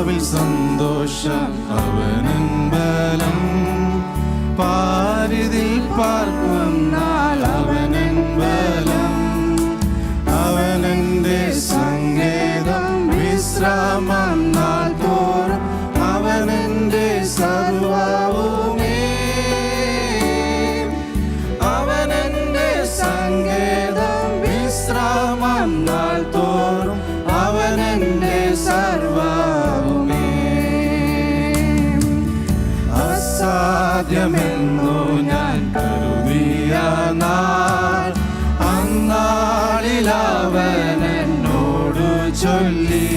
കർത്താവിൽ സന്തോഷം അവനൻ ബലം, പാരിതിൽ പാർക്കുന്നാൾ അവനൻ ബലം. അവനെന്റെ സങ്കേതം, വിശ്രാമം നാൾ തോറും അവനെന്റെ സർവ്വവുമേ. അവനെന്റെ സങ്കേതം, വിശ്രാമം നാൾ തോറും അവനെന്റെ സർവ്വവുമേ. അസാധ്യമെന്നു ഞാൻ കരുതിയ നാൾ, അന്നാളിൽ അവൻ എന്നോട് ചൊല്ലി,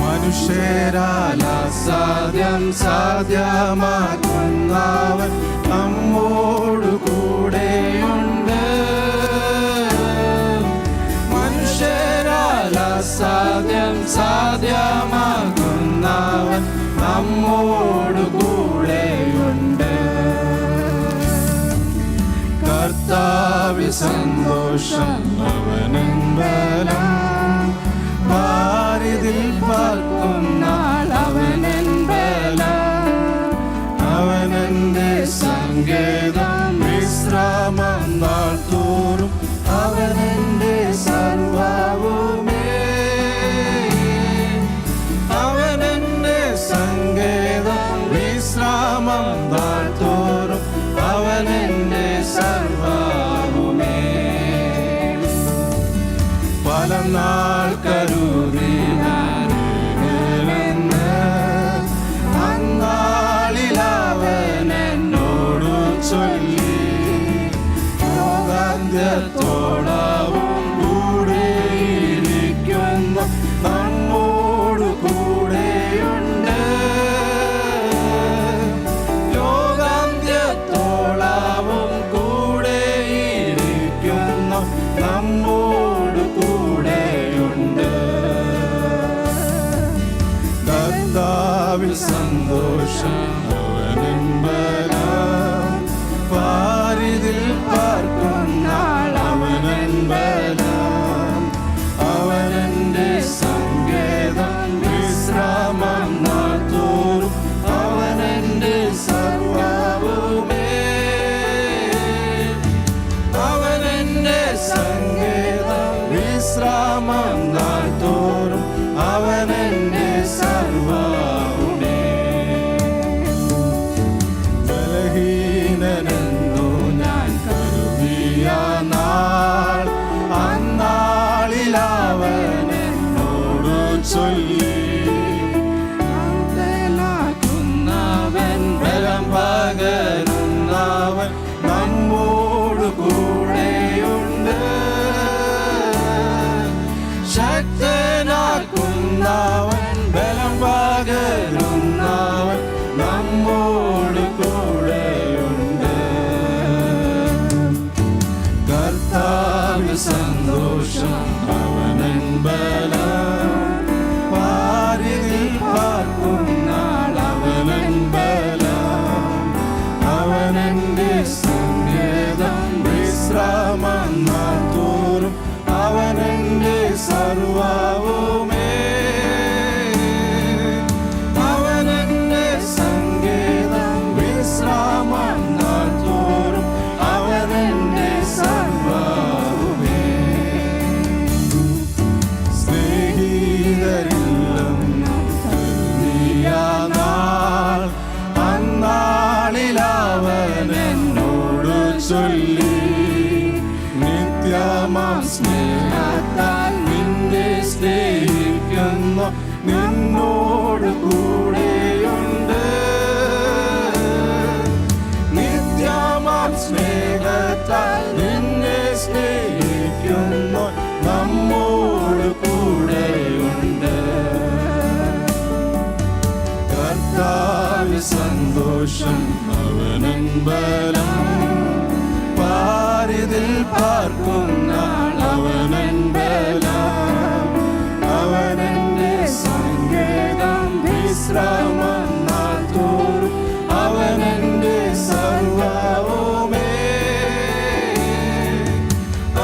മനുഷ്യരാൽ അസാധ്യം സാധ്യമാക്കുന്നവൻ നമ്മോടു കൂടെയുണ്ട്. മനുഷ്യരാൽ അസാധ്യം സാധ്യമാക്കുന്നവൻ നമ്മോടു കൂടെയുണ്ട്. കർത്താവിൽ സന്തോഷം അവനൻ ബലം, പാരിതിൽ പാർക്കുന്നാൾ അവനൻ ബലം. അവനെന്റെ സങ്കേതം, വിശ്രാമം നാൾ തോറും അവനെന്റെ സർവ്വവുമേ. അവനെന്റെ സങ്കേതം, വിശ്രാമം നാൾ തോറും അവനെന്റെ സർവ്വവുമേ. പല നാൾ കരുതി ഞാനെന്ന് അന്നാളിൽ അവൻ എന്നോട് ചൊല്ലി, ലോകാന്ത്യത്തോളവും കൂടെയിരിക്കുന്ന നമ്മോടു കൂടെയുണ്ട്. ലോകാന്ത്യത്തോളവും കൂടെയിരിക്കുന്ന നമ്മോടു കൂടെയുണ്ട്. കർത്താവിൽ സന്തോഷം അവനൻ ബലം, പാരിതിൽ പാർക്കുന്നാൾ അവനൻ ബലം. അവനെന്റെ സങ്കേതം, വിശ്രാമം നാൾ തോറും അവനെന്റെ സർവ്വവുമേ. അവനെന്റെ സങ്കേതം, വിശ്രാമം നാൾ തോറും അവനെന്റെ സർവ്വവുമേ. ബലഹീനനെന്നു ഞാൻ കരുതിയ നാൾ, അന്നാളിൽ അവൻ എന്നോട് ചൊല്ലി, ാക്കുന്നവൻ ബലം പകരുന്നവൻ നമ്മോടു കൂടെയുണ്ട്. ശക്തനാക്കുന്നവൻ ബലം പകരുന്നവൻ നമ്മോടു കൂടെയുണ്ട്. കർത്താവിൽ സന്തോഷം അവനൻ ബലം, പാരിതിൽ പാർക്കുന്നാൾ അവനൻ ബലം. അവനെന്റെ സങ്കേതം, വിശ്രാമം നാൾ തോറും അവനെന്റെ സർവ്വവുമേ. അവനെന്റെ സങ്കേതം, വിശ്രാമം നാൾ തോറും അവനെന്റെ സർവ്വവുമേ. സ്നേഹിതരില്ലെന്നു കരുതിയ നാൾ, അന്നാളിൽ അവൻ എന്നോട് ചൊല്ലി, നിത്യമാം സ്നേഹത്താൽ നിന്നെ സ്നേഹിക്കുന്ന നിന്നോട് കൂടെയുണ്ട്. നിത്യമാം സ്നേഹത്താൽ നിന്നെ സ്നേഹിക്കുന്ന നമ്മോട് കൂടെയുണ്ട്. കർത്താവിൽ സന്തോഷം അവനൻ ബലം, പാരിതിൽ പാർക്കുന്നാൾ അവനൻ ബലം. അവനെന്റെ സങ്കേതം, വിശ്രാമം നാൾ തോറും അവനെന്റെ സർവ്വവുമേ.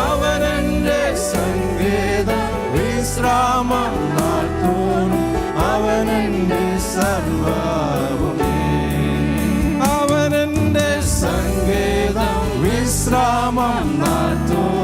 അവനെന്റെ സങ്കേതം, വിശ്രാമം നാൾ തോറും അവനെന്റെ വിശ്രാമം നാട്ടും